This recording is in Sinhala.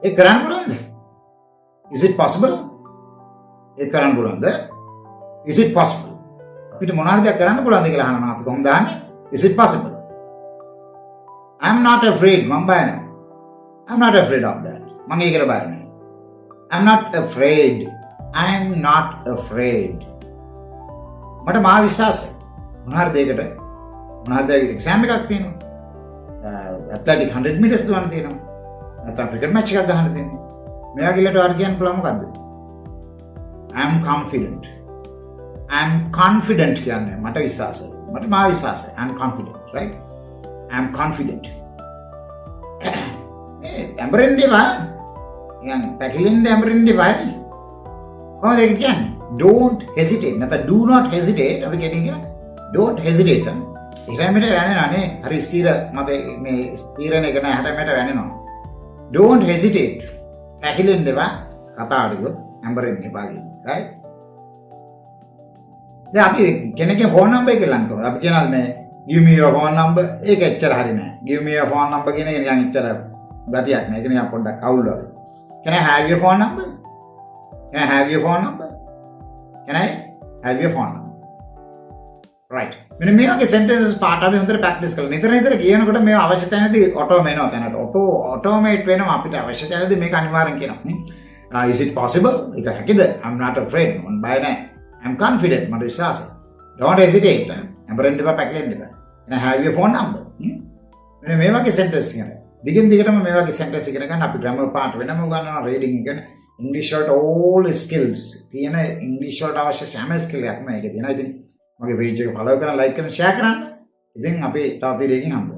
ඒක කරන්න පුළුවන්ද? Is it possible? ඒක කරන්න පුළුවන්ද? Is it possible? අපිට මොනවාද කරන්න පුළුවන්ද කියලා අහනවා අපි කොහොමද දන්නේ? Is it possible? I'm not afraid. මම බය නැහැ. I'm not afraid of that. මම ඒකට බය නැහැ. I'm not afraid. I'm not afraid. මට මා විශ්වාසයි. මොනවාද ඒකට? මොනවාද එක්සෑම් එකක් තියෙනවා. ඇත්ලටික් 100 meters දුවන්න තියෙනවා. නැත්නම් ක්‍රිකට් මැච් එකක් ගහන්න තියෙනවා. මෙයා කිල්ලට වාර කියන්න පුළුවන් මොකද්ද? I'm confident. I'm confident කියන්නේ මට විශ්වාසයි. මට මා විශ්වාසයි. I'm confident, right? I'm confident. ඇඹරෙන්න එපා. නිකන් පැකිලෙන්න ඇඹරෙන්න එපා. කොහොමද ඒක කියන්නේ? Don't hesitate. නැත්නම් do not hesitate. අපි කියන්නේ don't hesitate. ඉරමෙට වැනෙනවානේ. හරි ස්ථිර මත මේ ස්ථිරණ එක නෑ 60 මට වැනෙනවා. Don't hesitate. පැකිලෙන්න එපා. කතාවට ඇඹරෙන්න එපා කියන්නේ. right? දැන් අපි කෙනෙක්ගේ ෆෝන් නම්බර් එක ලං කරනවා. අපි කියනවා මේ give me your phone number. ඒක එච්චර හරි නෑ. give me your phone number කියන එක නිකන් එච්චර ගතියක් නෑ. ඒක නිකන් පොඩ්ඩක් අවුල් වගේ. Can I have your phone number? Can I have your phone number? Can I have your phone number? Right. මෙන්න මේ වගේ sentences පාට අපි හොඳට practice කරලා නිතර කියනකොට මේ අවශ්‍ය තැනදී ඔටෝම එනවා. තැනට automate වෙනවා අපිට අවශ්‍ය තැනදී මේක අනිවාර්යෙන් කියනවා. Is it possible? ඒක හැකිද? I'm not afraid. මම බය නැහැ. I'm confident. මට විශ්වාසයි. Don't hesitate. ඇඹරෙන්න එපා, පැකිලෙන්න එපා. Can I have your phone number? මෙන්න මේ වගේ sentences කියනවා. දිගින් දිගටම මේ වගේ sentences ඉගෙන ගන්න අපි grammar පාට වෙනම උගන්වනවා reading එක. English වලට all skills තියෙන English වලට අවශ්‍ය සෑම skill එකක්ම ඒකේ තියෙනවා. ඉතින් මගේ page එක follow කරලා like කරලා share කරන්න. ඉතින් අපි තව වීඩියෝ එකකින් හම්බ